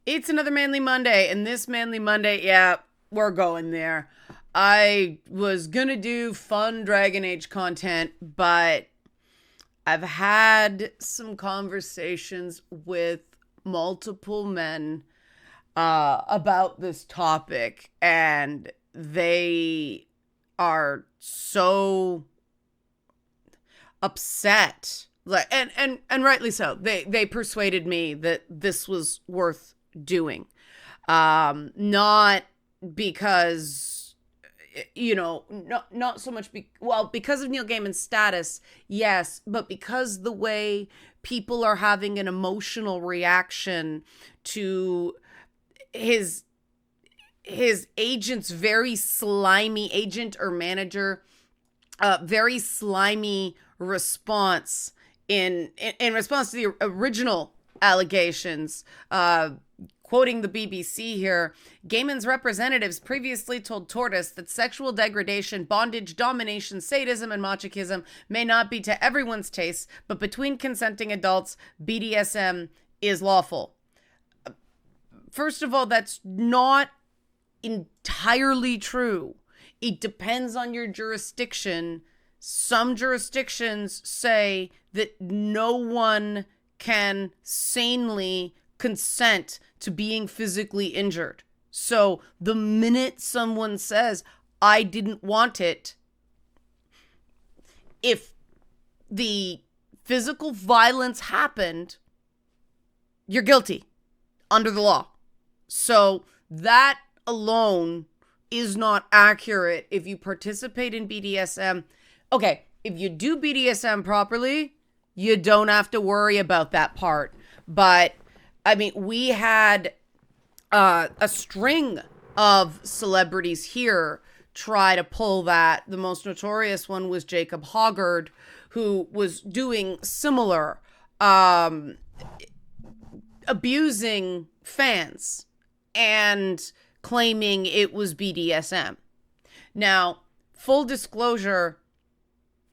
It's another Manly Monday, and this Manly Monday, yeah, we're going there. I was gonna do fun Dragon Age content, but I've had some conversations with multiple men about this topic, and they are so upset. Like, and rightly so. They persuaded me that this was worth doing. Not because, not so much because of Neil Gaiman's status, yes, but because the way people are having an emotional reaction to his agent's very slimy agent or manager, very slimy response in response to the original allegations. Quoting the BBC here, Gaiman's representatives previously told Tortoise that sexual degradation, bondage, domination, sadism, and masochism may not be to everyone's taste, but between consenting adults, BDSM is lawful. First of all, that's not entirely true. It depends on your jurisdiction. Some jurisdictions say that no one can sanely consent to being physically injured. So the minute someone says, I didn't want it, if the physical violence happened, you're guilty under the law. So that alone is not accurate if you participate in BDSM. Okay, if you do BDSM properly, you don't have to worry about that part. But, I mean, we had a string of celebrities here try to pull that. The most notorious one was Jacob Hoggard, who was doing similar, abusing fans and claiming it was BDSM. Now, full disclosure,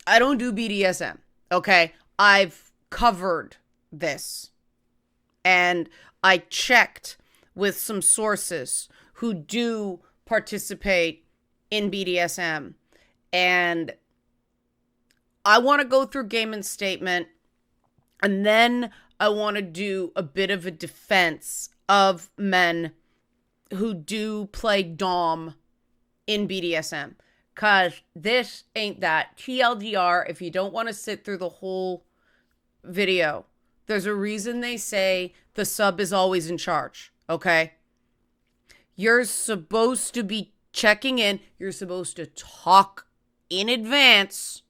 I don't do BDSM, okay? I've covered this. And I checked with some sources who do participate in BDSM. And I want to go through Gaiman's statement, and then I want to do a bit of a defense of men who do play Dom in BDSM. Because this ain't that. TLDR, if you don't want to sit through the whole video, there's a reason they say the sub is always in charge, okay? You're supposed to be checking in. You're supposed to talk in advance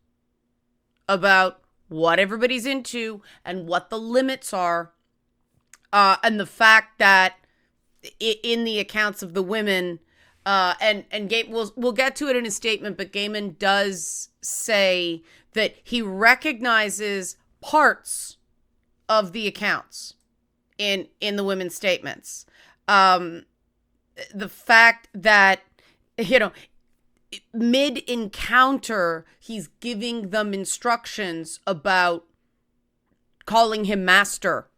about what everybody's into and what the limits are. And the fact that in the accounts of the women, and we'll get to it in his statement, but Gaiman does say that he recognizes parts of the accounts in the women's statements. The fact that, mid-encounter, he's giving them instructions about calling him master.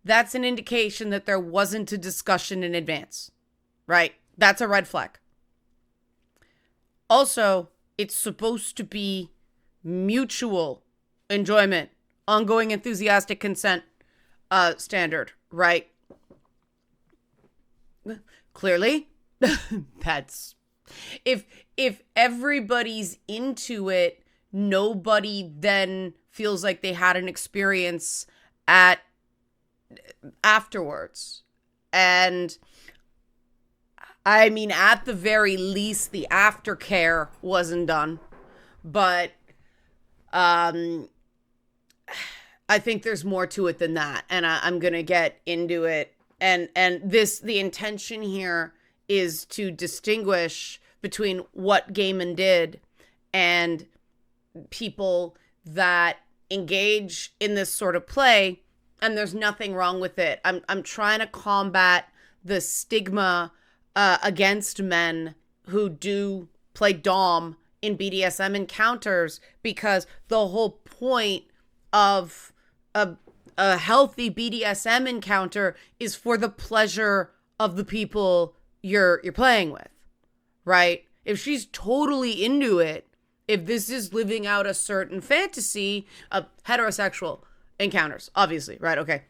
That's an indication that there wasn't a discussion in advance, right? That's a red flag. Also, it's supposed to be mutual enjoyment, ongoing enthusiastic consent standard, right? Clearly, that's if everybody's into it, nobody then feels like they had an experience afterwards. And I mean, at the very least, the aftercare wasn't done. But I think there's more to it than that, and I'm gonna get into it. And the intention here is to distinguish between what Gaiman did and people that engage in this sort of play, and there's nothing wrong with it. I'm trying to combat the stigma against men who do play Dom in BDSM encounters, because the whole point of a healthy BDSM encounter is for the pleasure of the people you're playing with, right? If she's totally into it, if this is living out a certain fantasy of heterosexual encounters, obviously, right? Okay.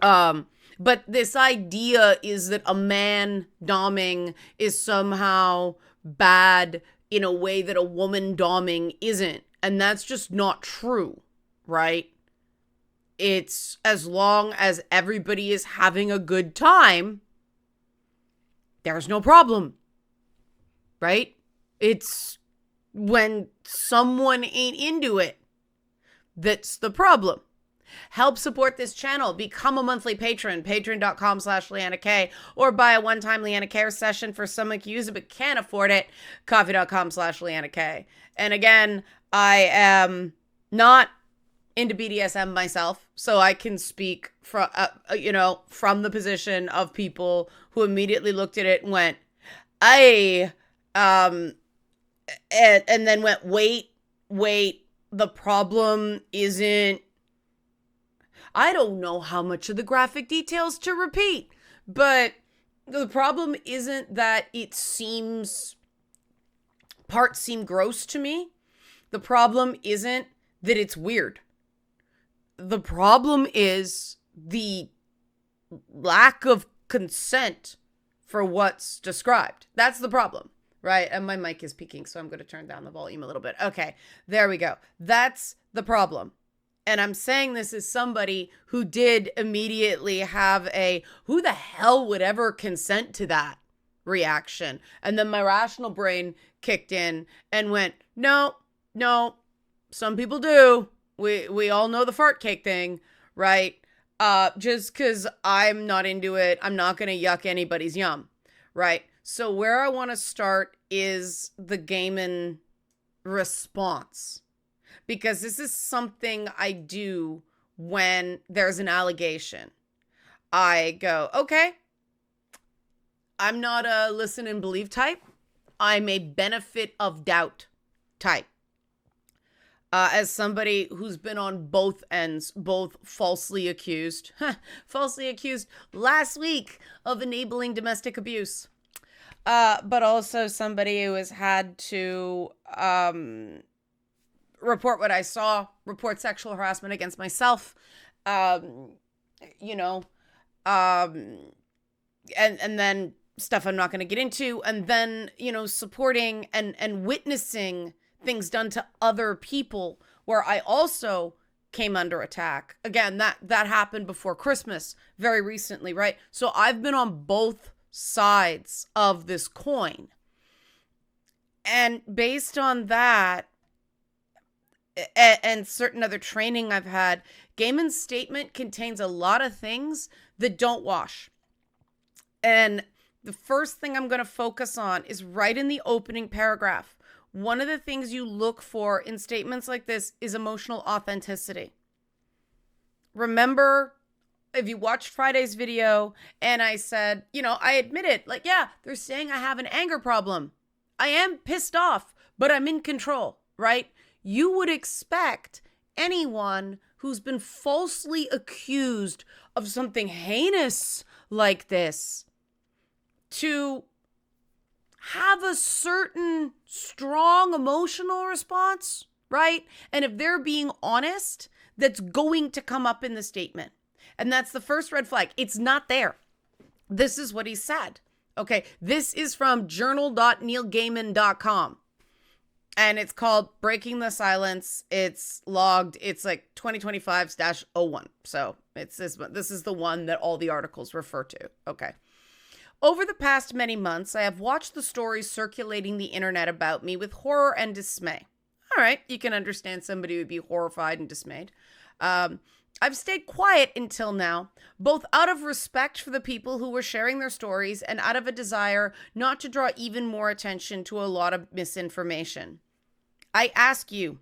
But this idea is that a man doming is somehow bad in a way that a woman doming isn't. And that's just not true, right? It's as long as everybody is having a good time, there's no problem, right? It's when someone ain't into it that's the problem. Help support this channel. Become a monthly patron, patreon.com/LeannaK, or buy a one-time Leanna Care session for someone who can use it but can't afford it, coffee.com/LeannaK. And again, I am not into BDSM myself, so I can speak from, from the position of people who immediately looked at it and went, and then went, wait, the problem isn't, I don't know how much of the graphic details to repeat, but the problem isn't that parts seem gross to me. The problem isn't that it's weird. The problem is the lack of consent for what's described. That's the problem, right? And my mic is peaking, so I'm going to turn down the volume a little bit. Okay, there we go. That's the problem. And I'm saying this as somebody who did immediately have a, who the hell would ever consent to that reaction? And then my rational brain kicked in and went, no, some people do. We all know the fart cake thing, right? Just because I'm not into it, I'm not going to yuck anybody's yum, right? So where I want to start is the Gaiman response. Because this is something I do when there's an allegation. I go, okay, I'm not a listen and believe type. I'm a benefit of doubt type. As somebody who's been on both ends, both falsely accused last week of enabling domestic abuse, but also somebody who has had to report what I saw, report sexual harassment against myself, and then stuff I'm not going to get into, and then, supporting and witnessing things done to other people where I also came under attack. Again, that happened before Christmas very recently, right? So I've been on both sides of this coin. And based on that, and certain other training I've had, Gaiman's statement contains a lot of things that don't wash. And the first thing I'm going to focus on is right in the opening paragraph. One of the things you look for in statements like this is emotional authenticity. Remember, if you watched Friday's video and I said, I admit it, they're saying I have an anger problem. I am pissed off, but I'm in control, right? You would expect anyone who's been falsely accused of something heinous like this to have a certain strong emotional response, right? And if they're being honest, that's going to come up in the statement. And that's the first red flag. It's not there. This is what he said. Okay, this is from journal.neilgaiman.com. And it's called Breaking the Silence. It's logged. It's like 2025-01. So it's this is the one that all the articles refer to. Okay. Over the past many months, I have watched the stories circulating the internet about me with horror and dismay. All right, you can understand somebody would be horrified and dismayed. I've stayed quiet until now, both out of respect for the people who were sharing their stories and out of a desire not to draw even more attention to a lot of misinformation. I ask you,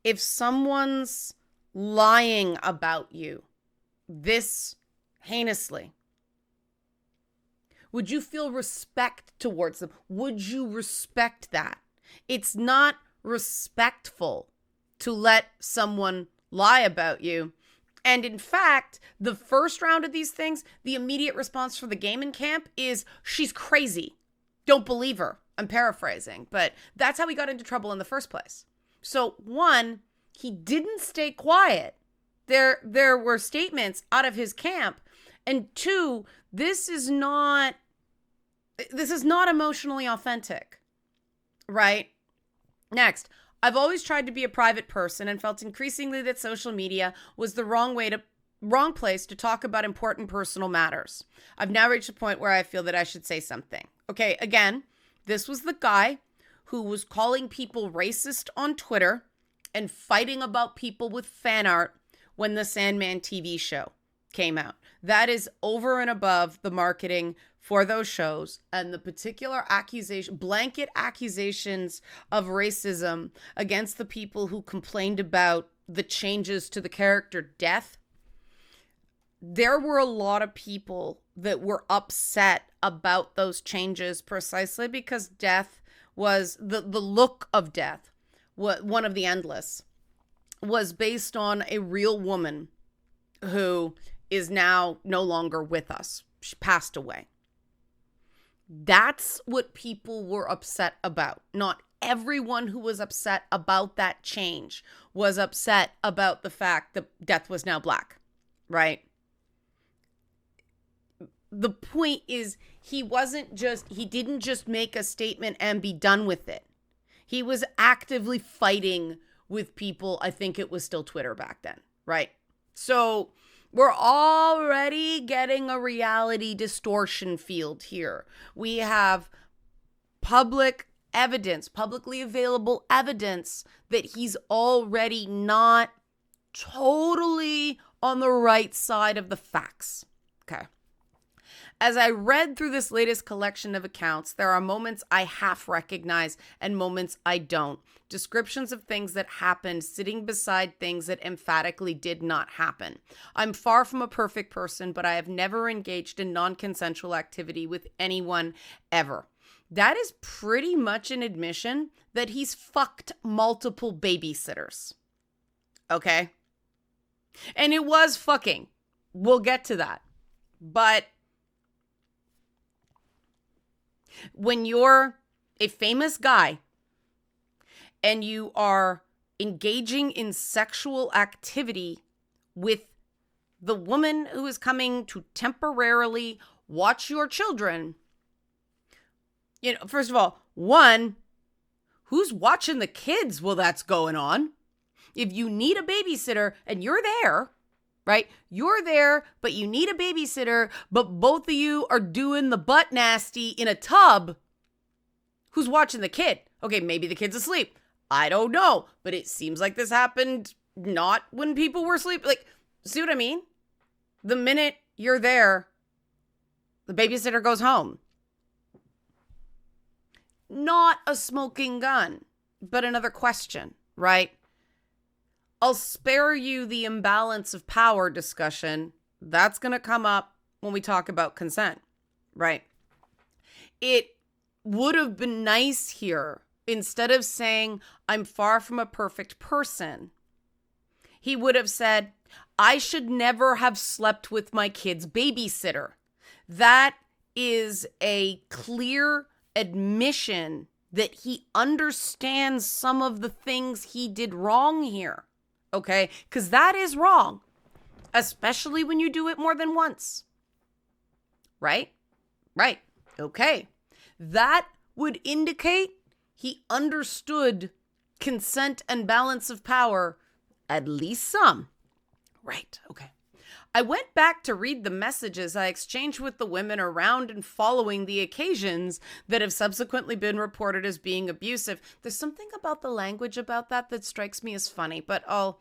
if someone's lying about you this heinously, would you feel respect towards them? Would you respect that? It's not respectful to let someone lie about you And in fact, the first round of these things, the immediate response from the Gaiman camp is, she's crazy. Don't believe her. I'm paraphrasing, but that's how he got into trouble in the first place. So one, he didn't stay quiet. There were statements out of his camp. And two, this is not emotionally authentic, right? Next, I've always tried to be a private person and felt increasingly that social media was the wrong place to talk about important personal matters. I've now reached a point where I feel that I should say something. Okay, again, this was the guy who was calling people racist on Twitter and fighting about people with fan art when the Sandman TV show came out. That is over and above the marketing for those shows and the particular blanket accusations of racism against the people who complained about the changes to the character Death. There were a lot of people that were upset about those changes precisely because Death was the look of Death, one of the Endless, was based on a real woman who is now no longer with us. She passed away. That's what people were upset about. Not everyone who was upset about that change was upset about the fact that Death was now black, right? The point is, he didn't just make a statement and be done with it. He was actively fighting with people. I think it was still Twitter back then, right? So we're already getting a reality distortion field here. We have public evidence, publicly available evidence that he's already not totally on the right side of the facts. Okay. As I read through this latest collection of accounts, there are moments I half recognize and moments I don't. Descriptions of things that happened sitting beside things that emphatically did not happen. I'm far from a perfect person, but I have never engaged in non-consensual activity with anyone ever. That is pretty much an admission that he's fucked multiple babysitters. Okay? And it was fucking. We'll get to that. But when you're a famous guy and you are engaging in sexual activity with the woman who is coming to temporarily watch your children, first of all, one, who's watching the kids while that's going on? If you need a babysitter and you're there, right? You're there, but you need a babysitter, but both of you are doing the butt nasty in a tub. Who's watching the kid? Okay, maybe the kid's asleep. I don't know, but it seems like this happened not when people were asleep. Like, see what I mean? The minute you're there, the babysitter goes home. Not a smoking gun, but another question, right? I'll spare you the imbalance of power discussion. That's going to come up when we talk about consent, right? It would have been nice here, instead of saying, I'm far from a perfect person, he would have said, I should never have slept with my kid's babysitter. That is a clear admission that he understands some of the things he did wrong here. Okay, because that is wrong, especially when you do it more than once. Right? Right. Okay. That would indicate he understood consent and balance of power, at least some. Right. Okay. I went back to read the messages I exchanged with the women around and following the occasions that have subsequently been reported as being abusive. There's something about the language about that strikes me as funny, but I'll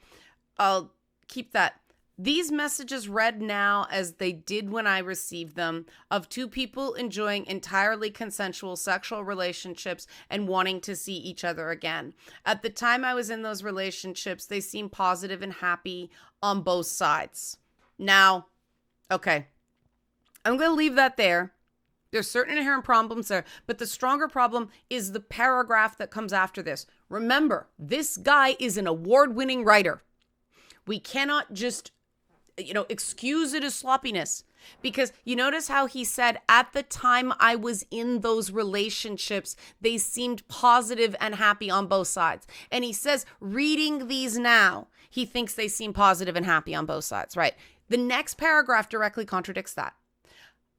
keep that. These messages read now as they did when I received them, of two people enjoying entirely consensual sexual relationships and wanting to see each other again. At the time I was in those relationships, they seemed positive and happy on both sides. Now, okay, I'm going to leave that there. There's certain inherent problems there, but the stronger problem is the paragraph that comes after this. Remember, this guy is an award-winning writer. We cannot just excuse it as sloppiness. Because you notice how he said, at the time I was in those relationships, they seemed positive and happy on both sides. And he says, reading these now, he thinks they seem positive and happy on both sides, right? The next paragraph directly contradicts that.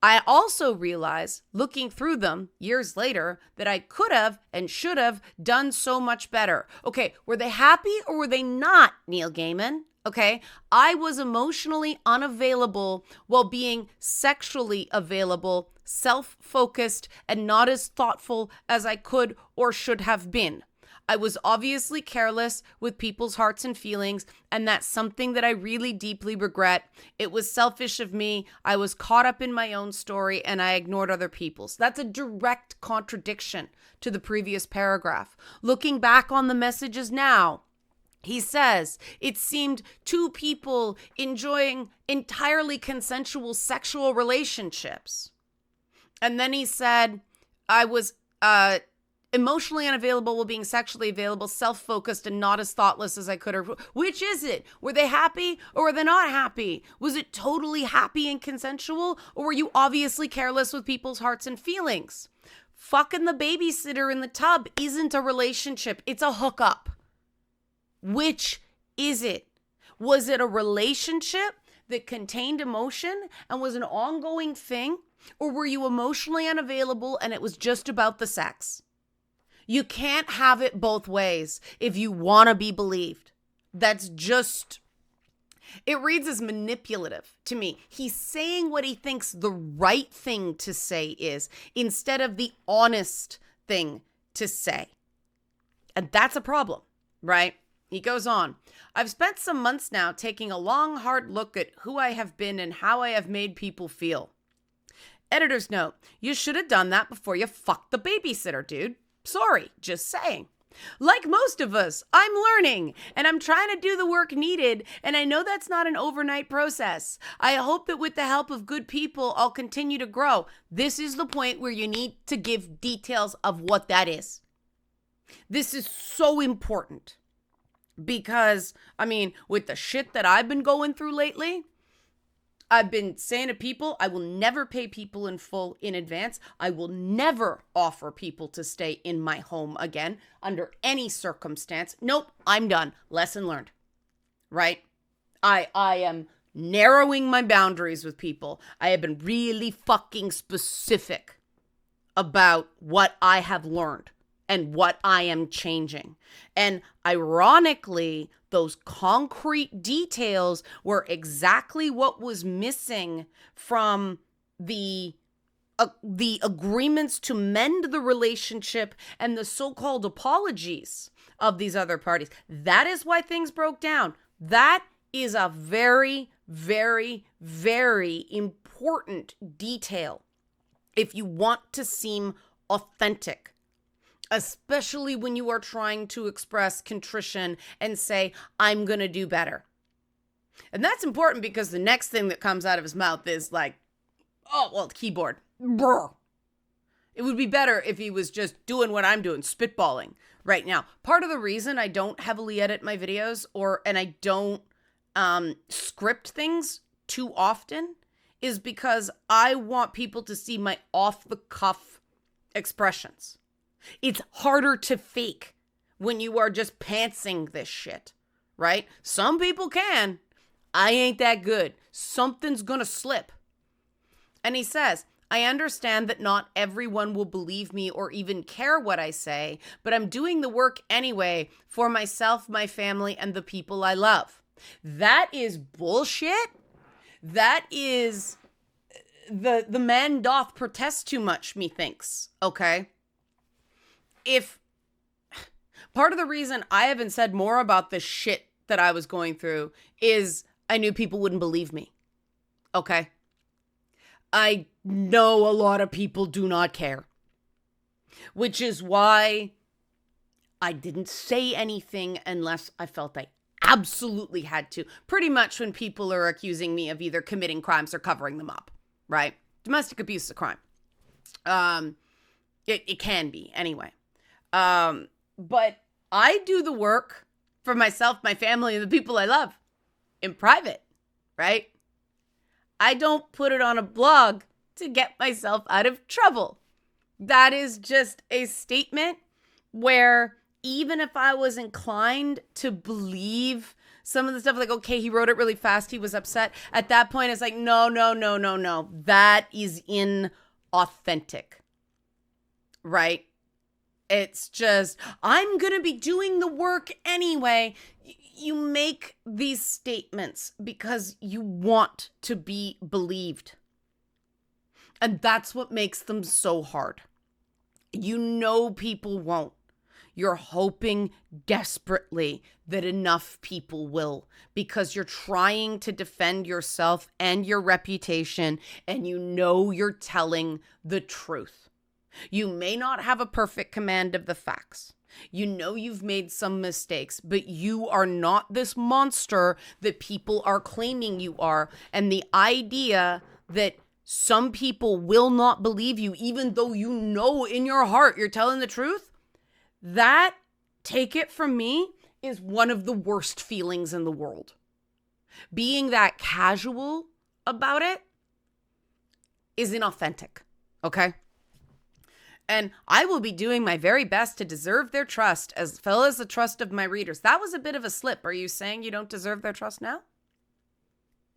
I also realize, looking through them years later, that I could have and should have done so much better. Okay, were they happy or were they not, Neil Gaiman? Okay, I was emotionally unavailable while being sexually available, self-focused, and not as thoughtful as I could or should have been. I was obviously careless with people's hearts and feelings, and that's something that I really deeply regret. It was selfish of me. I was caught up in my own story, and I ignored other people's. That's a direct contradiction to the previous paragraph. Looking back on the messages now, he says, it seemed two people enjoying entirely consensual sexual relationships. And then he said, I was emotionally unavailable while being sexually available, self-focused, and not as thoughtless as I could have. Which is it? Were they happy or were they not happy? Was it totally happy and consensual, or were you obviously careless with people's hearts and feelings? Fucking the babysitter in the tub isn't a relationship. It's a hookup. Which is it? Was it a relationship that contained emotion and was an ongoing thing? Or were you emotionally unavailable and it was just about the sex? You can't have it both ways if you want to be believed. That's just, it reads as manipulative to me. He's saying what he thinks the right thing to say is, instead of the honest thing to say. And that's a problem, right? He goes on, I've spent some months now taking a long, hard look at who I have been and how I have made people feel. Editor's note, you should have done that before you fucked the babysitter, dude. Sorry, just saying. Like most of us, I'm learning and I'm trying to do the work needed, and I know that's not an overnight process. I hope that with the help of good people, I'll continue to grow. This is the point where you need to give details of what that is. This is so important. Because, with the shit that I've been going through lately, I've been saying to people, I will never pay people in full in advance. I will never offer people to stay in my home again under any circumstance. Nope, I'm done. Lesson learned. Right? I am narrowing my boundaries with people. I have been really fucking specific about what I have learned and what I am changing. And ironically, those concrete details were exactly what was missing from the agreements to mend the relationship and the so-called apologies of these other parties. That is why things broke down. That is a very, very, very important detail if you want to seem authentic. Especially when you are trying to express contrition and say, I'm going to do better. And that's important because the next thing that comes out of his mouth is like, keyboard. Brr. It would be better if he was just doing what I'm doing, spitballing right now. Part of the reason I don't heavily edit my videos and I don't script things too often is because I want people to see my off-the-cuff expressions. It's harder to fake when you are just pantsing this shit, right? Some people can. I ain't that good. Something's gonna slip. And he says, I understand that not everyone will believe me or even care what I say, but I'm doing the work anyway for myself, my family, and the people I love. That is bullshit. That is the man doth protest too much, methinks, okay? If part of the reason I haven't said more about the shit that I was going through is I knew people wouldn't believe me. Okay. I know a lot of people do not care, which is why I didn't say anything unless I felt I absolutely had to. Pretty much when people are accusing me of either committing crimes or covering them up, right? Domestic abuse is a crime. It can be anyway. But I do the work for myself, my family, and the people I love in private, right? I don't put it on a blog to get myself out of trouble. That is just a statement where even if I was inclined to believe some of the stuff, like, okay, he wrote it really fast, he was upset. At that point, it's like, no. That is inauthentic, right? It's just, I'm going to be doing the work anyway. You make these statements because you want to be believed. And that's what makes them so hard. You know people won't. You're hoping desperately that enough people will, because you're trying to defend yourself and your reputation, and you know you're telling the truth. You may not have a perfect command of the facts. You know you've made some mistakes, but you are not this monster that people are claiming you are. And the idea that some people will not believe you, even though you know in your heart you're telling the truth, that, take it from me, is one of the worst feelings in the world. Being that casual about it is inauthentic, okay? And I will be doing my very best to deserve their trust as well as the trust of my readers. That was a bit of a slip. Are you saying you don't deserve their trust now?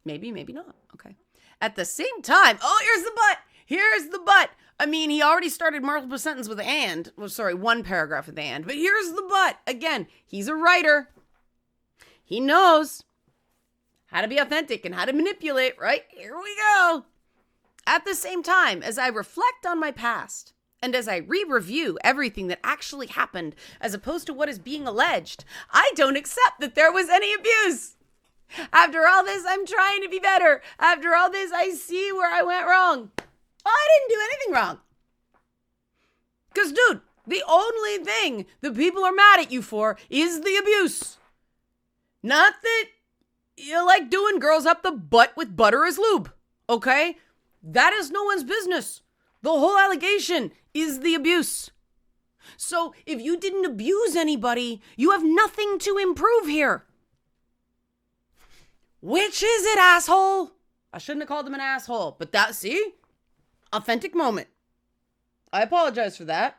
Maybe, maybe not. Okay. At the same time, here's the but. Here's the but. I mean, he already started multiple sentence with and. Well, sorry, one paragraph with and. But here's the but. Again, he's a writer. He knows how to be authentic and how to manipulate, right? Here we go. At the same time, as I reflect on my past, and as I re-review everything that actually happened, as opposed to what is being alleged, I don't accept that there was any abuse. After all this, I'm trying to be better. After all this, I see where I went wrong. I didn't do anything wrong. Because, dude, the only thing that people are mad at you for is the abuse. Not that you like doing girls up the butt with butter as lube, okay? That is no one's business. The whole allegation is the abuse. So if you didn't abuse anybody, you have nothing to improve here. Which is it, asshole? I shouldn't have called him an asshole, but that, see? Authentic moment. I apologize for that.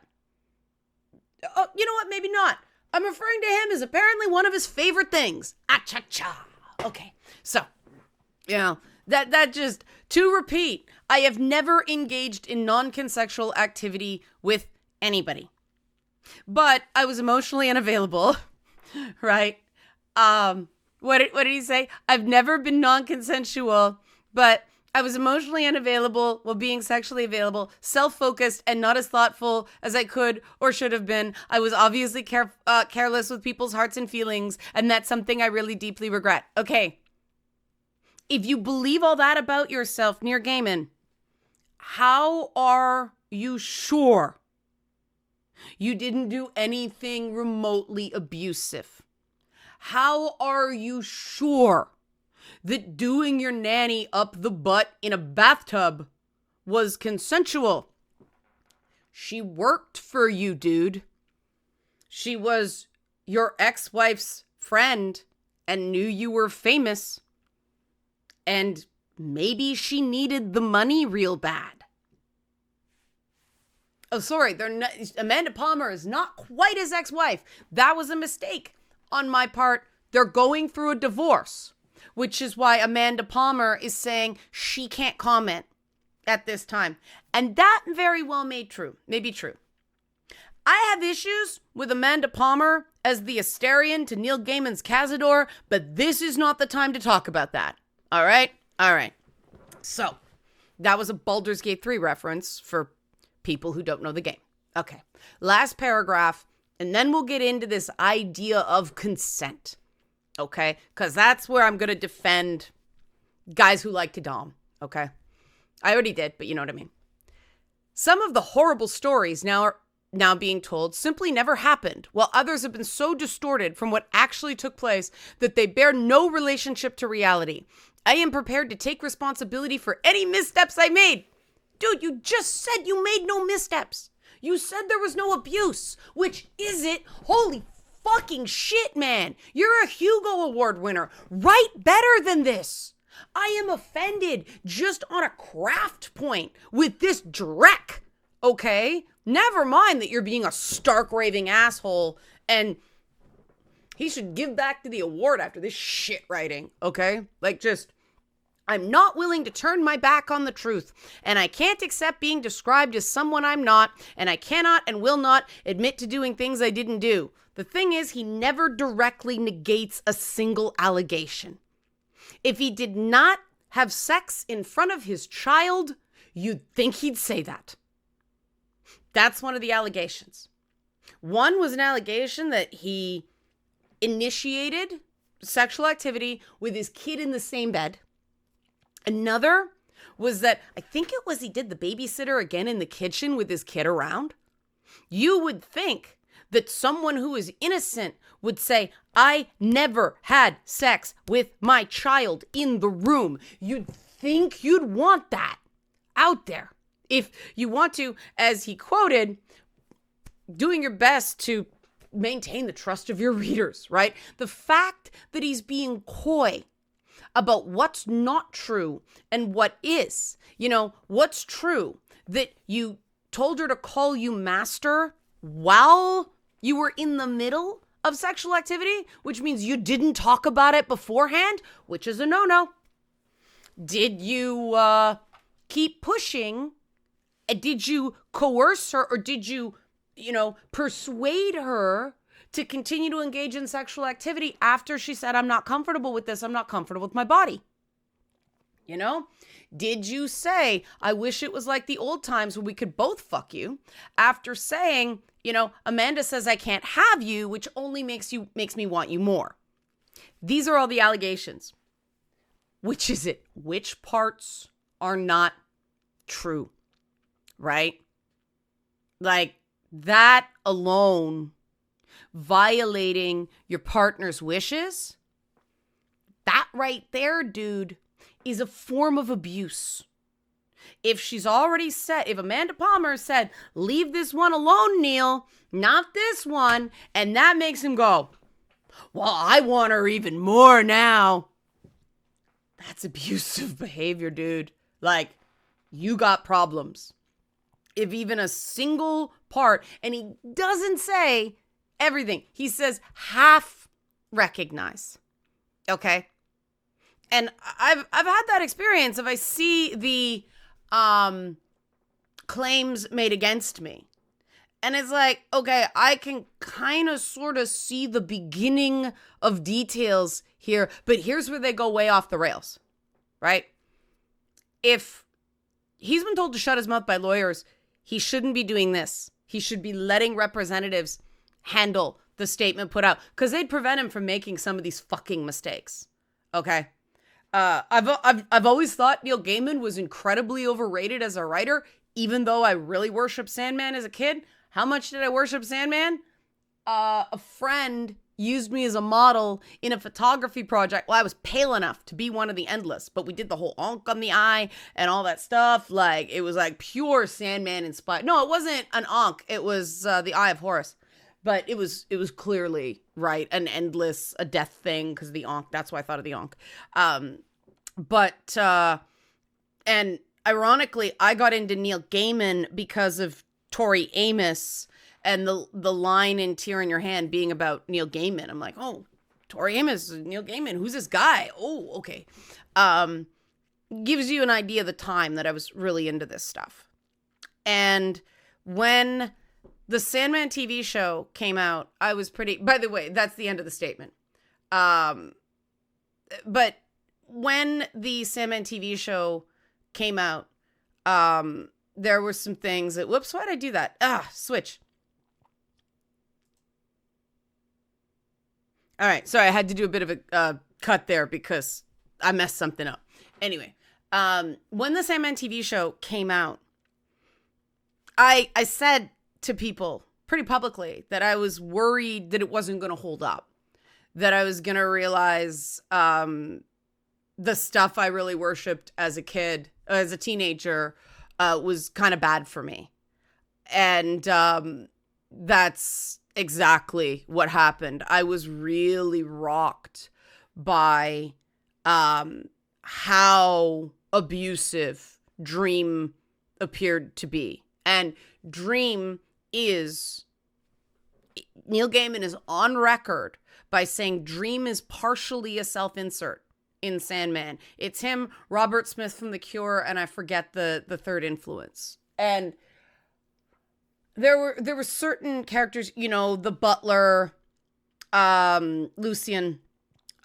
Oh, you know what? Maybe not. I'm referring to him as apparently one of his favorite things. Ah-cha-cha. Okay. So, you know, that just, to repeat, I have never engaged in non-consensual activity with anybody. But I was emotionally unavailable, right? What did he say? I've never been non-consensual, but I was emotionally unavailable while being sexually available, self-focused, and not as thoughtful as I could or should have been. I was obviously careless with people's hearts and feelings, and that's something I really deeply regret. Okay. If you believe all that about yourself, Neil Gaiman, how are you sure you didn't do anything remotely abusive? How are you sure that doing your nanny up the butt in a bathtub was consensual? She worked for you, dude. She was your ex-wife's friend and knew you were famous. And maybe she needed the money real bad. Oh, sorry, Amanda Palmer is not quite his ex-wife. That was a mistake on my part. They're going through a divorce, which is why Amanda Palmer is saying she can't comment at this time. And that very well may be true. I have issues with Amanda Palmer as the Asterion to Neil Gaiman's Cazador, but this is not the time to talk about that. All right. So that was a Baldur's Gate 3 reference for people who don't know the game. Okay. Last paragraph, and then we'll get into this idea of consent. Okay? Because that's where I'm going to defend guys who like to dom. Okay? I already did, but you know what I mean. Some of the horrible stories now being told simply never happened, while others have been so distorted from what actually took place that they bear no relationship to reality. I am prepared to take responsibility for any missteps I made. Dude, you just said you made no missteps. You said there was no abuse. Which is it? Holy fucking shit, man. You're a Hugo Award winner. Write better than this. I am offended just on a craft point with this dreck, okay? Never mind that you're being a stark raving asshole and he should give back to the award after this shit writing, okay? Like, just, I'm not willing to turn my back on the truth, and I can't accept being described as someone I'm not, and I cannot and will not admit to doing things I didn't do. The thing is, he never directly negates a single allegation. If he did not have sex in front of his child, you'd think he'd say that. That's one of the allegations. One was an allegation that he initiated sexual activity with his kid in the same bed. Another was that I think it was he did the babysitter again in the kitchen with his kid around. You would think that someone who is innocent would say, I never had sex with my child in the room. You'd think you'd want that out there. If you want to, as he quoted, doing your best to maintain the trust of your readers, right? The fact that he's being coy about what's not true and what is, what's true, that you told her to call you master while you were in the middle of sexual activity, which means you didn't talk about it beforehand, which is a no-no. Did you keep pushing? Did you coerce her, or did you, persuade her to continue to engage in sexual activity after she said, I'm not comfortable with this, I'm not comfortable with my body? Did you say, I wish it was like the old times when we could both fuck you, after saying, Amanda says I can't have you, which only makes me want you more? These are all the allegations. Which is it? Which parts are not true? Right? Like, that alone, violating your partner's wishes, that right there, dude, is a form of abuse. If she's already said, if Amanda Palmer said, leave this one alone, Neil, not this one, and that makes him go, well, I want her even more now. That's abusive behavior, dude. Like, you got problems. If even a single part, and he doesn't say everything, he says half recognize. Okay? And I've had that experience. If I see the claims made against me, and it's like, okay, I can kind of sort of see the beginning of details here, but here's where they go way off the rails, right? If he's been told to shut his mouth by lawyers, he shouldn't be doing this. He should be letting representatives handle the statement put out, because they'd prevent him from making some of these fucking mistakes. Okay? I've always thought Neil Gaiman was incredibly overrated as a writer, even though I really worshiped Sandman as a kid. How much did I worship Sandman? A friend used me as a model in a photography project. Well, I was pale enough to be one of the endless, but we did the whole onk on the eye and all that stuff. Like, it was like pure Sandman inspired. No, it wasn't an onk. It was the Eye of Horus. But it was clearly, right, an endless, a death thing, because the onk, that's why I thought of the onk. And ironically, I got into Neil Gaiman because of Tori Amos and the line in Tear in Your Hand being about Neil Gaiman. I'm like, oh, Tori Amos, Neil Gaiman, who's this guy? Oh, okay. Gives you an idea of the time that I was really into this stuff. And when the Sandman TV show came out, I was pretty, by the way, that's the end of the statement. But when the Sandman TV show came out, there were some things that, whoops, why'd I do that? Switch. All right, sorry, I had to do a bit of a cut there because I messed something up. Anyway, when the Sandman TV show came out, I said to people pretty publicly that I was worried that it wasn't going to hold up, that I was going to realize the stuff I really worshipped as a kid, as a teenager, was kind of bad for me. And that's exactly what happened. I was really rocked by how abusive Dream appeared to be. And Dream is, Neil Gaiman is on record by saying Dream is partially a self-insert in Sandman. It's him, Robert Smith from The Cure, and I forget the third influence. And there were certain characters, you know, the butler, Lucian,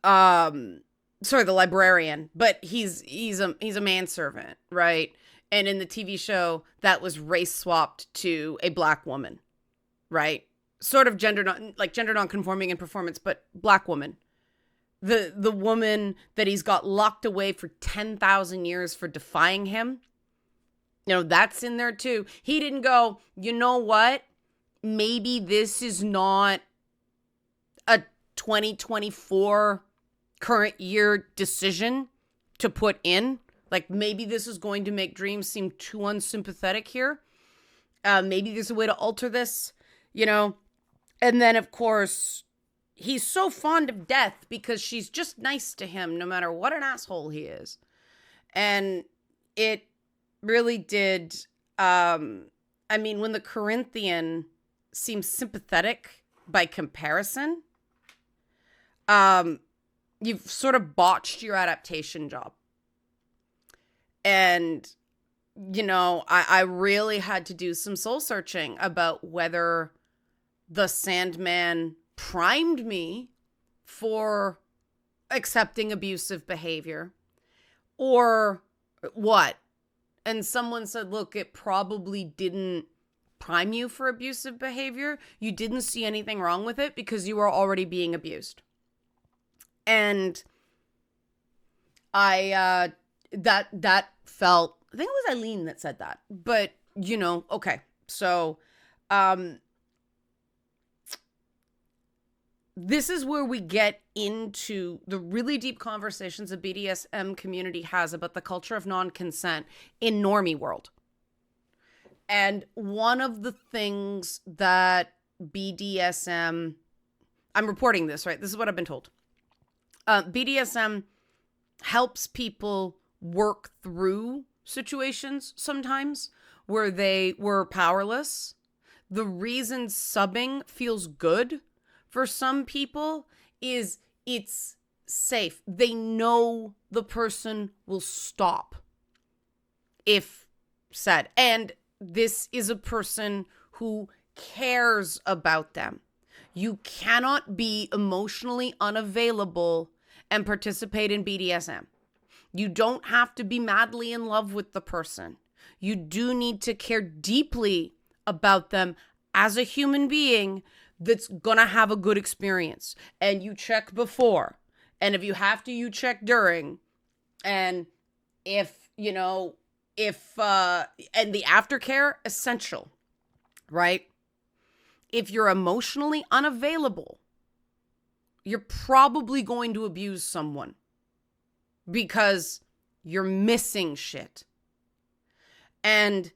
the librarian, but he's a manservant, right? And in the TV show, that was race swapped to a black woman, right? Sort of gender non-conforming in performance, but black woman. The woman that he's got locked away for 10,000 years for defying him, you know, that's in there too. He didn't go, you know what? Maybe this is not a 2024 current year decision to put in. Like, maybe this is going to make Dream seem too unsympathetic here. Maybe there's a way to alter this, you know. And then, of course, he's so fond of Death because she's just nice to him no matter what an asshole he is. And it really did, when the Corinthian seems sympathetic by comparison, you've sort of botched your adaptation job. And, you know, I really had to do some soul searching about whether the Sandman primed me for accepting abusive behavior or what. And someone said, look, it probably didn't prime you for abusive behavior. You didn't see anything wrong with it because you were already being abused. And that felt, I think it was Eileen that said that, but you know, okay. So, this is where we get into the really deep conversations the BDSM community has about the culture of non-consent in normie world. And one of the things that BDSM, I'm reporting this, right? This is what I've been told. BDSM helps people work through situations sometimes where they were powerless. The reason subbing feels good for some people is it's safe. They know the person will stop if said. And this is a person who cares about them. You cannot be emotionally unavailable and participate in BDSM. You don't have to be madly in love with the person. You do need to care deeply about them as a human being that's gonna have a good experience. And you check before. And if you have to, you check during. And if, you know, and the aftercare, essential, right? If you're emotionally unavailable, you're probably going to abuse someone because you're missing shit. And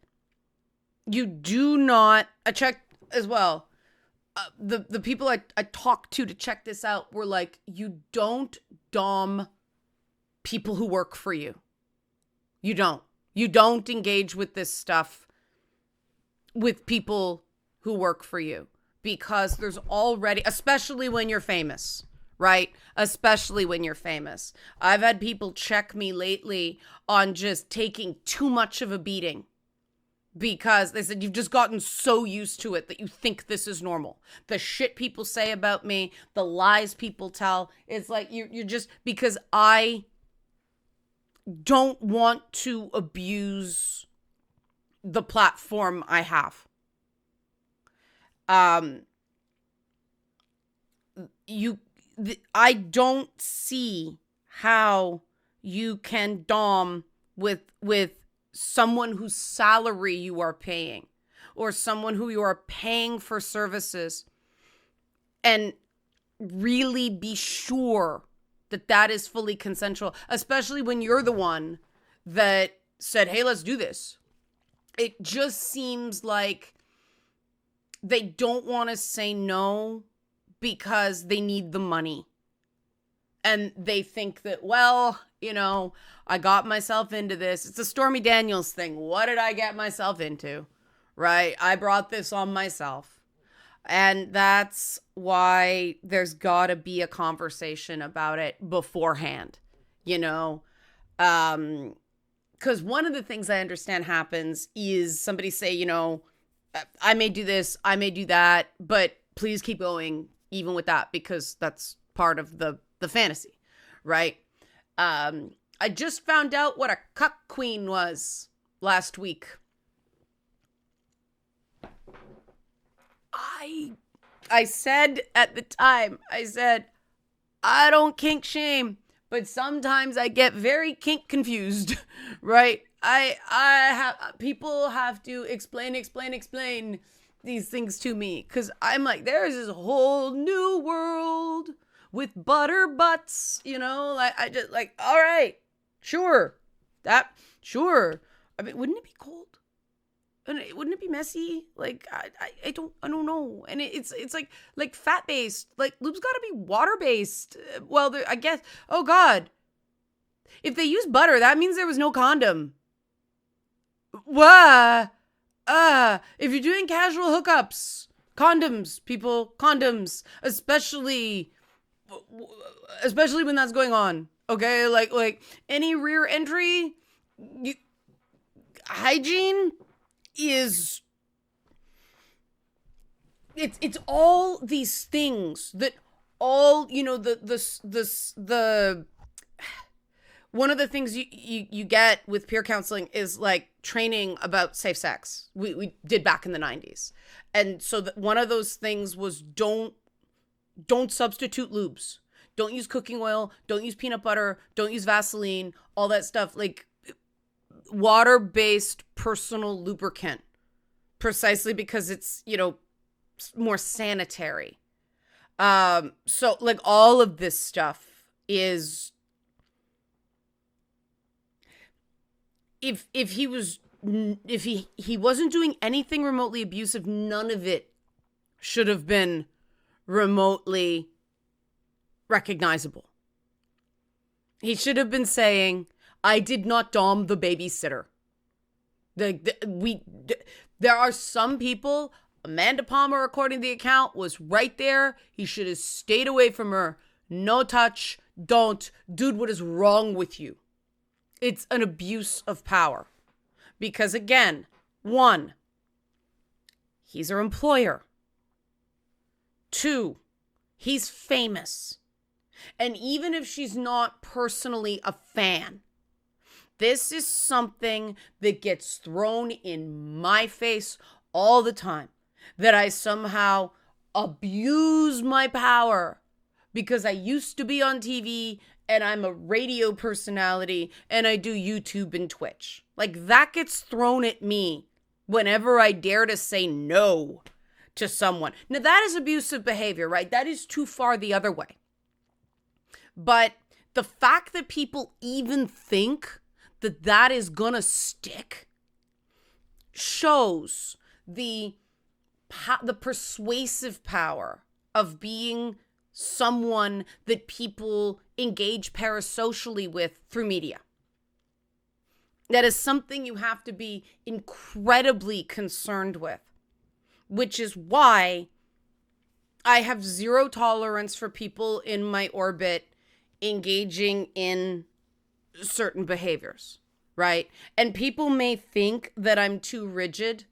you do not, I checked as well, the people I talked to check this out were like, you don't dom people who work for you. You don't engage with this stuff with people who work for you, because there's already, especially when you're famous, right? Especially when you're famous. I've had people check me lately on just taking too much of a beating because they said, you've just gotten so used to it that you think this is normal. The shit people say about me, the lies people tell, it's like you're just, because I don't want to abuse the platform I have. I don't see how you can dom with someone whose salary you are paying, or someone who you are paying for services, and really be sure that that is fully consensual, especially when you're the one that said, hey, let's do this. It just seems like they don't want to say no because they need the money. And they think that, well, I got myself into this. It's a Stormy Daniels thing. What did I get myself into? Right? I brought this on myself. And that's why there's got to be a conversation about it beforehand, because one of the things I understand happens is somebody say, I may do this, I may do that, but please keep going even with that, because that's part of the fantasy, right? I just found out what a cuck queen was last week. I said at the time, I don't kink shame, but sometimes I get very kink confused, right? People have to explain these things to me, because I'm like, there's this whole new world with butter butts, I just like, all right, sure. Sure. I mean, wouldn't it be cold? And wouldn't it be messy? Like, I don't know. And it's like fat based. Like, lube's got to be water based. Well, I guess. Oh God, if they use butter, that means there was no condom. If you're doing casual hookups, condoms, people, condoms, especially when that's going on. Okay, like any rear entry, hygiene. Is it's all these things that all the one of the things you get with peer counseling is like training about safe sex. We did back in the 90s, and so one of those things was don't substitute lubes, don't use cooking oil, don't use peanut butter, don't use Vaseline, all that stuff. Like, water-based personal lubricant, precisely because it's, more sanitary. So like all of this stuff is, if he wasn't doing anything remotely abusive, none of it should have been remotely recognizable. He should have been saying, I did not dom the babysitter. There are some people, Amanda Palmer, according to the account, was right there. He should have stayed away from her. No touch. Don't. Dude, what is wrong with you? It's an abuse of power. Because again, 1, he's her employer. 2, he's famous. And even if she's not personally a fan, this is something that gets thrown in my face all the time, that I somehow abuse my power because I used to be on TV and I'm a radio personality and I do YouTube and Twitch. Like, that gets thrown at me whenever I dare to say no to someone. Now, that is abusive behavior, right? That is too far the other way. But the fact that people even think that is gonna stick shows the persuasive power of being someone that people engage parasocially with through media. That is something you have to be incredibly concerned with, which is why I have zero tolerance for people in my orbit engaging in certain behaviors, right? And people may think that I'm too rigid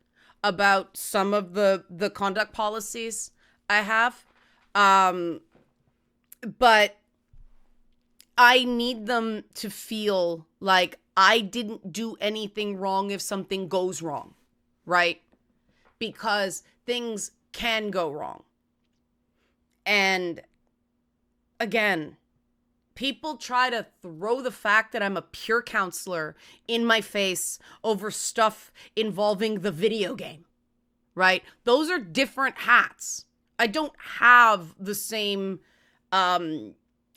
about some of the conduct policies I have, but I need them to feel like I didn't do anything wrong if something goes wrong, right? Because things can go wrong. And again, people try to throw the fact that I'm a peer counselor in my face over stuff involving the video game, right? Those are different hats. I don't have the same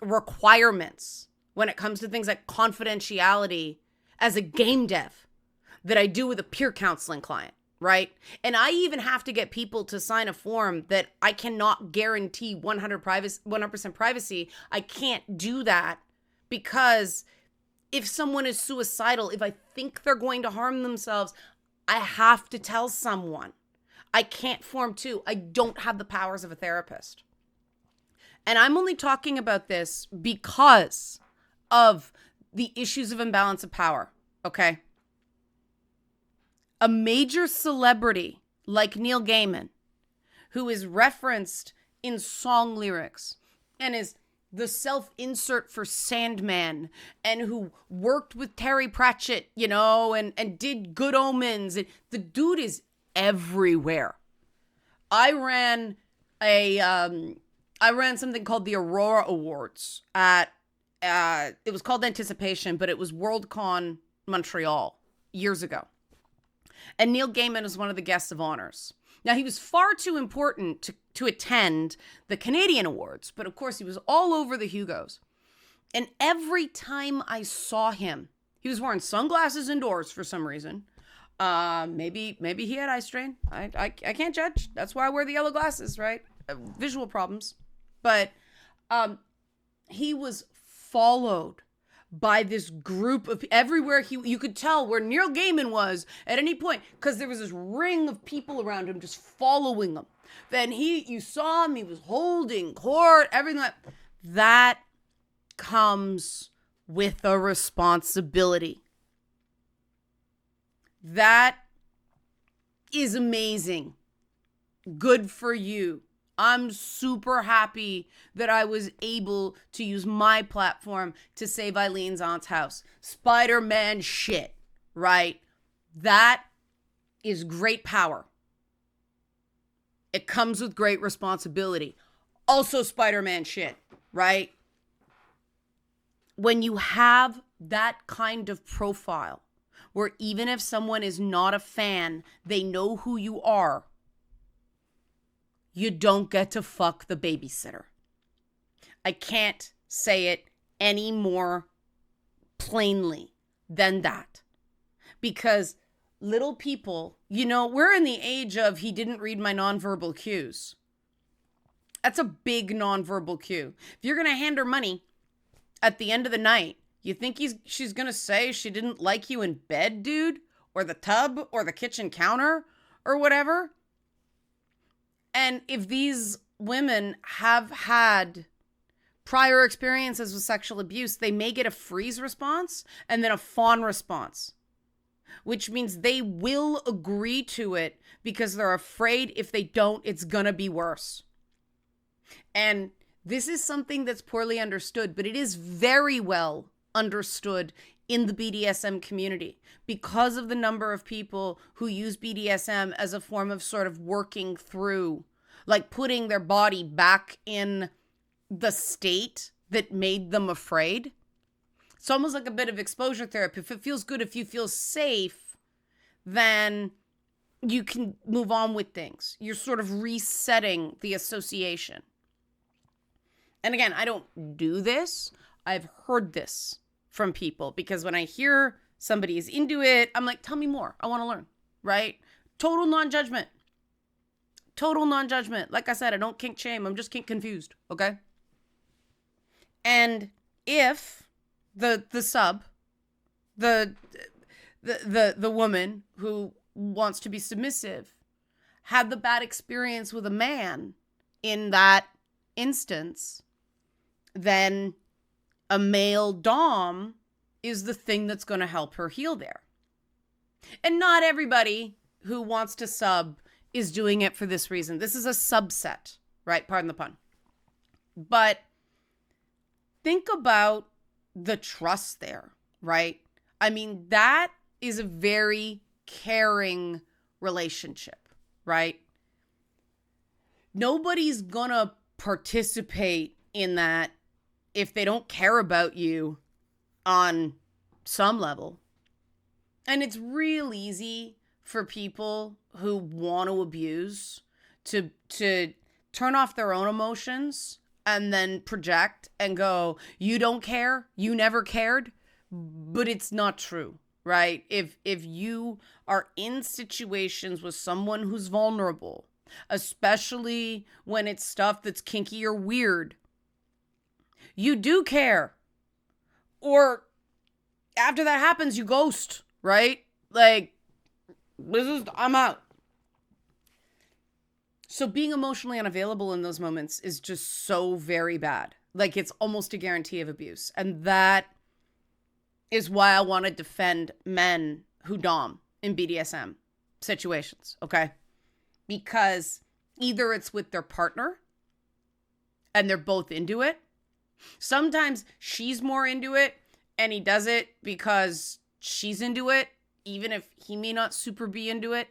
requirements when it comes to things like confidentiality as a game dev that I do with a peer counseling client, right? And I even have to get people to sign a form that I cannot guarantee 100% privacy. I can't do that because If someone is suicidal, if I think they're going to harm themselves, I have to tell someone. I can't form two. I don't have the powers of a therapist. And I'm only talking about this because of the issues of imbalance of power, okay? A major celebrity like Neil Gaiman, who is referenced in song lyrics and is the self-insert for Sandman, and who worked with Terry Pratchett, and did Good Omens. And the dude is everywhere. I ran something called the Aurora Awards at it was called Anticipation, but it was Worldcon Montreal years ago. And Neil Gaiman was one of the guests of honors. Now, he was far too important to attend the Canadian Awards, but of course he was all over the Hugos. And every time I saw him, he was wearing sunglasses indoors for some reason. Maybe he had eye strain. I can't judge. That's why I wear the yellow glasses, right? Visual problems. But he was followed by this group of everywhere you could tell where Neil Gaiman was at any point, because there was this ring of people around him just following him. Then you saw him, he was holding court, everything that comes with a responsibility. That is amazing. Good for you. I'm super happy that I was able to use my platform to save Eileen's aunt's house. Spider-Man shit, right? That is great power. It comes with great responsibility. Also Spider-Man shit, right? When you have that kind of profile, where even if someone is not a fan, they know who you are, you don't get to fuck the babysitter. I can't say it any more plainly than that. Because little people, we're in the age of he didn't read my nonverbal cues. That's a big nonverbal cue. If you're going to hand her money at the end of the night, you think she's going to say she didn't like you in bed, dude? Or the tub? Or the kitchen counter? Or whatever? And if these women have had prior experiences with sexual abuse, they may get a freeze response and then a fawn response, which means they will agree to it because they're afraid if they don't, it's gonna be worse. And this is something that's poorly understood, but it is very well understood in the BDSM community because of the number of people who use BDSM as a form of sort of working through, like putting their body back in the state that made them afraid. It's almost like a bit of exposure therapy. If it feels good, if you feel safe, then you can move on with things. You're sort of resetting the association. And again, I don't do this. I've heard this from people because when I hear somebody is into it, I'm like, tell me more. I want to learn, right? Total non-judgment. Total non-judgment. Like I said, I don't kink shame. I'm just kink confused, okay? And if the woman who wants to be submissive had the bad experience with a man in that instance, then a male dom is the thing that's going to help her heal there. And not everybody who wants to sub is doing it for this reason. This is a subset, right? Pardon the pun. But think about the trust there, right? I mean, that is a very caring relationship, right? Nobody's gonna participate in that if they don't care about you on some level. And it's real easy for people who want to abuse to turn off their own emotions and then project and go, you don't care, you never cared. But it's not true, right? If you are in situations with someone who's vulnerable, especially when it's stuff that's kinky or weird, you do care. Or After that happens, you ghost, right? Like, I'm out. So being emotionally unavailable in those moments is just so very bad. Like, it's almost a guarantee of abuse. And that is why I want to defend men who dom in BDSM situations, okay? Because either it's with their partner and they're both into it. Sometimes she's more into it and he does it because she's into it, even if he may not super be into it.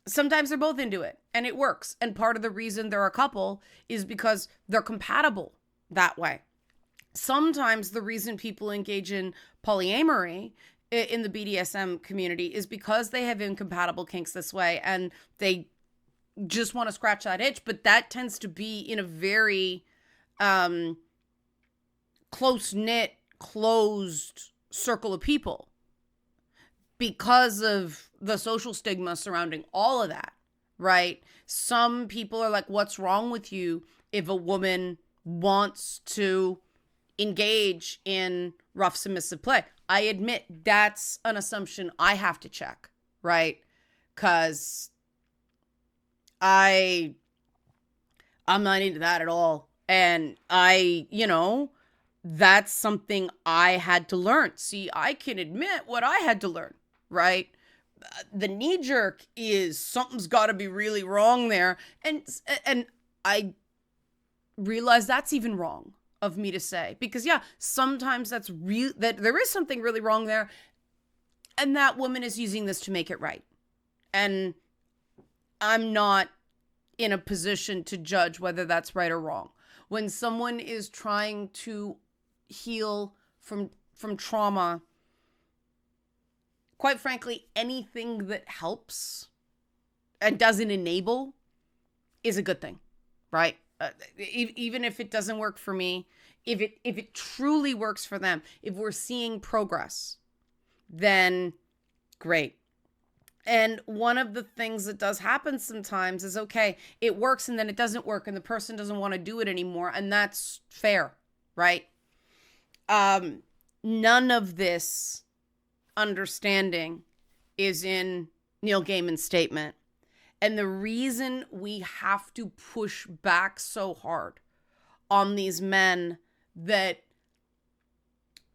Sometimes they're both into it and it works. And part of the reason they're a couple is because they're compatible that way. Sometimes the reason people engage in polyamory in the BDSM community is because they have incompatible kinks this way and they just want to scratch that itch. But that tends to be in a very close-knit, closed circle of people because of the social stigma surrounding all of that, right? Some people are like, what's wrong with you if a woman wants to engage in rough submissive play? I admit that's an assumption I have to check, right? Because I'm not into that at all. And that's something I had to learn. See, I can admit what I had to learn, right? The knee jerk is something's got to be really wrong there. And I realize that's even wrong of me to say, because sometimes that there is something really wrong there. And that woman is using this to make it right. And I'm not in a position to judge whether that's right or wrong. When someone is trying to heal from trauma, quite frankly, anything that helps and doesn't enable is a good thing, right? Even if it doesn't work for me, if it truly works for them, if we're seeing progress, then great. And one of the things that does happen sometimes is, okay, it works and then it doesn't work and the person doesn't want to do it anymore. And that's fair, right? None of this understanding is in Neil Gaiman's statement. And the reason we have to push back so hard on these men that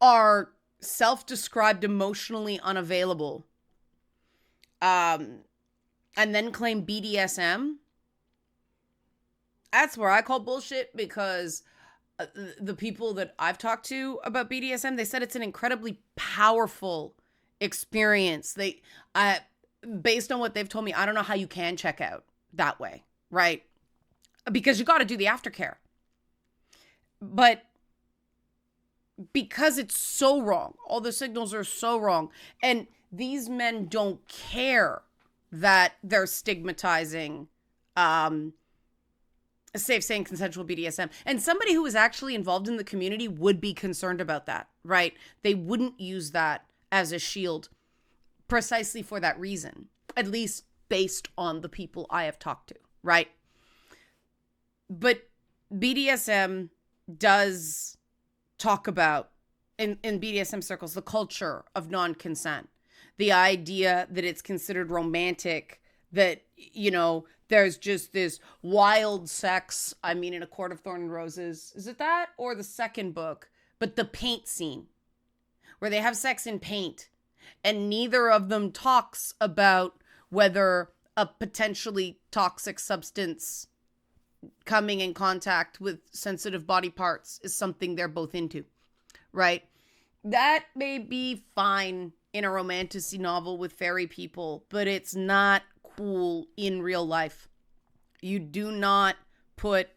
are self-described emotionally unavailable, and then claim BDSM, that's where I call bullshit, because the people that I've talked to about BDSM, they said it's an incredibly powerful experience. Based on what they've told me, I don't know how you can check out that way, right? Because you got to do the aftercare. But because it's so wrong, all the signals are so wrong, and these men don't care that they're stigmatizing safe, sane, consensual BDSM. And somebody who is actually involved in the community would be concerned about that, right? They wouldn't use that as a shield precisely for that reason, at least based on the people I have talked to, right? But BDSM does talk about, in BDSM circles, the culture of non-consent, the idea that it's considered romantic, that, there's just this wild sex. I mean, in A Court of Thorn and Roses, is it that or the second book? But the paint scene where they have sex in paint, and neither of them talks about whether a potentially toxic substance coming in contact with sensitive body parts is something they're both into, right? That may be fine in a romantasy novel with fairy people, but it's not cool in real life. You do not put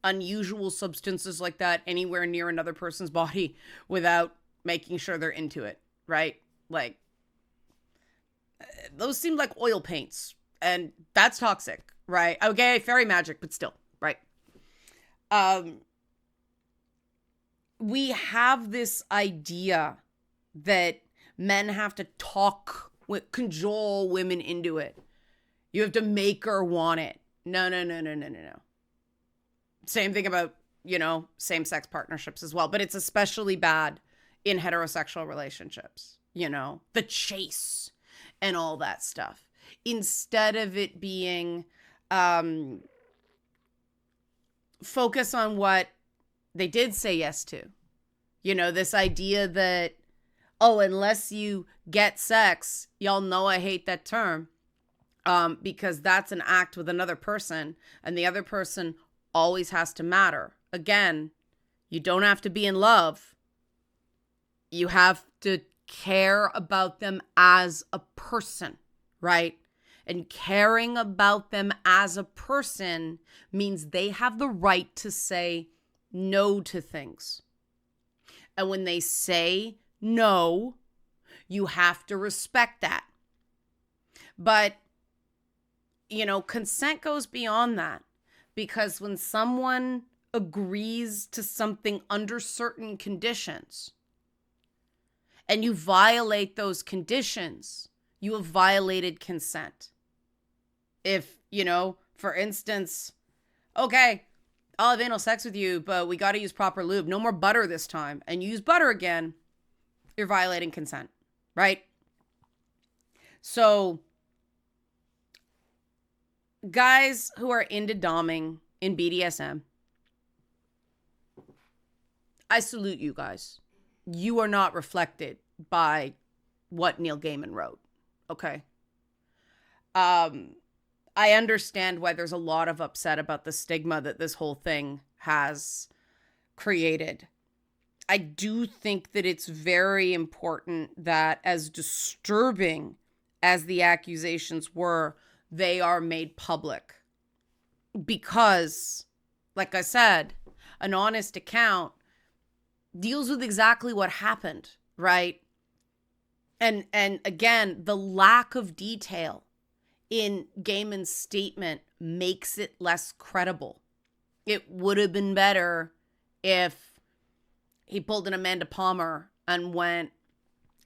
unusual substances like that anywhere near another person's body without making sure they're into it, right? Like, those seem like oil paints, and that's toxic, right? Okay, fairy magic, but still, right? We have this idea that men have to cajole women into it. You have to make her want it. No. Same thing about, same-sex partnerships as well. But it's especially bad in heterosexual relationships, the chase and all that stuff, instead of it being focus on what they did say yes to. This idea that, oh, unless you get sex, y'all know I hate that term, because that's an act with another person, and the other person always has to matter. Again, you don't have to be in love. You have to care about them as a person, right? And caring about them as a person means they have the right to say no to things. And when they say no, you have to respect that. But, consent goes beyond that, because when someone agrees to something under certain conditions and you violate those conditions, you have violated consent. If, for instance, okay, I'll have anal sex with you, but we got to use proper lube. No more butter this time. And you use butter again, you're violating consent, right? So guys who are into doming in BDSM, I salute you guys. You are not reflected by what Neil Gaiman wrote, okay? I understand why there's a lot of upset about the stigma that this whole thing has created. I do think that it's very important that, as disturbing as the accusations were, they are made public. Because, like I said, an honest account deals with exactly what happened, right? And again, the lack of detail in Gaiman's statement makes it less credible. It would have been better if he pulled an Amanda Palmer and went,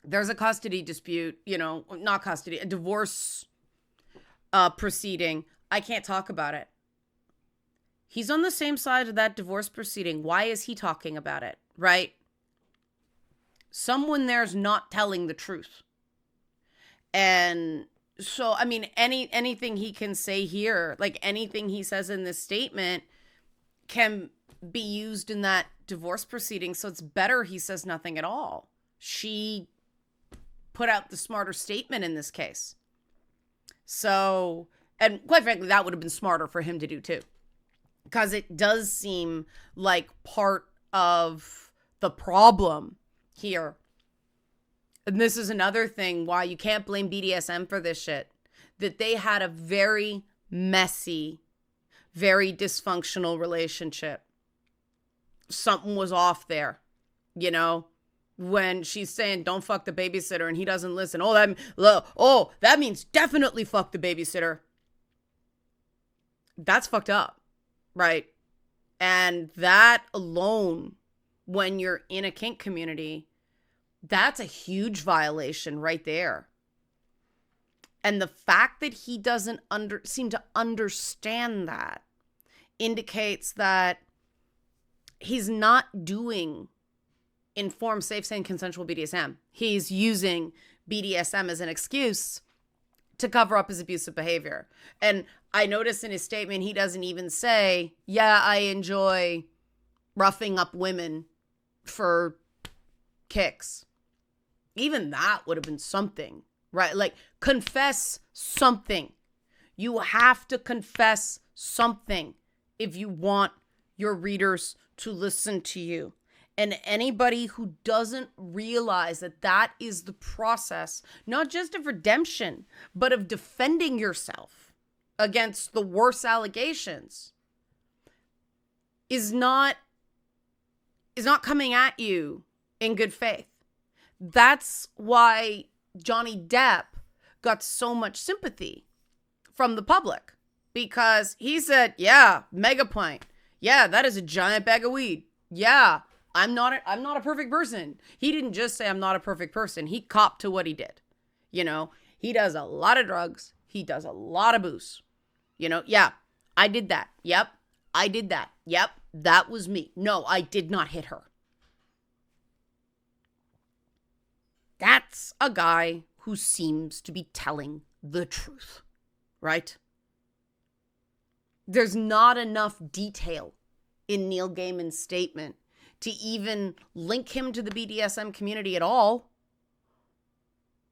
there's a custody dispute, not custody, a divorce proceeding. I can't talk about it. He's on the same side of that divorce proceeding. Why is he talking about it, right? Someone there's not telling the truth. And so, I mean, anything he can say here, like anything he says in this statement, can be used in that divorce proceeding. So it's better he says nothing at all. She put out the smarter statement in this case. So, and quite frankly, that would have been smarter for him to do too. Because it does seem like part of the problem here. And this is another thing why you can't blame BDSM for this shit. That they had a very messy, very dysfunctional relationship. Something was off there, when she's saying don't fuck the babysitter and he doesn't listen. That means definitely fuck the babysitter. That's fucked up, right? And that alone, when you're in a kink community, that's a huge violation right there. And the fact that he doesn't seem to understand that indicates that he's not doing informed, safe, sane, consensual BDSM. He's using BDSM as an excuse to cover up his abusive behavior. And I noticed in his statement, he doesn't even say, yeah, I enjoy roughing up women for kicks. Even that would have been something, right? Like, confess something. You have to confess something if you want your readers to listen to you. And anybody who doesn't realize that that is the process, not just of redemption, but of defending yourself against the worst allegations, is not coming at you in good faith. That's why Johnny Depp got so much sympathy from the public, because he said, yeah, mega pint. Yeah, that is a giant bag of weed. Yeah, I'm not a perfect person. He didn't just say I'm not a perfect person. He copped to what he did. He does a lot of drugs. He does a lot of booze. Yeah, I did that. Yep, I did that. Yep, that was me. No, I did not hit her. That's a guy who seems to be telling the truth, right? There's not enough detail in Neil Gaiman's statement to even link him to the BDSM community at all,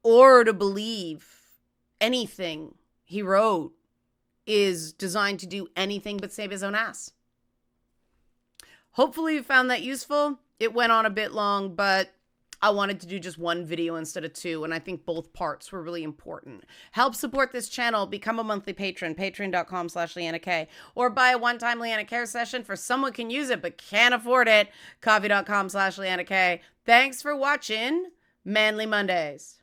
or to believe anything he wrote is designed to do anything but save his own ass. Hopefully you found that useful. It went on a bit long, but I wanted to do just one video instead of two, and I think both parts were really important. Help support this channel. Become a monthly patron, patreon.com/LeannaK, or buy a one-time Leanna Care session for someone who can use it but can't afford it, coffee.com/LeannaK. Thanks for watching Manly Mondays.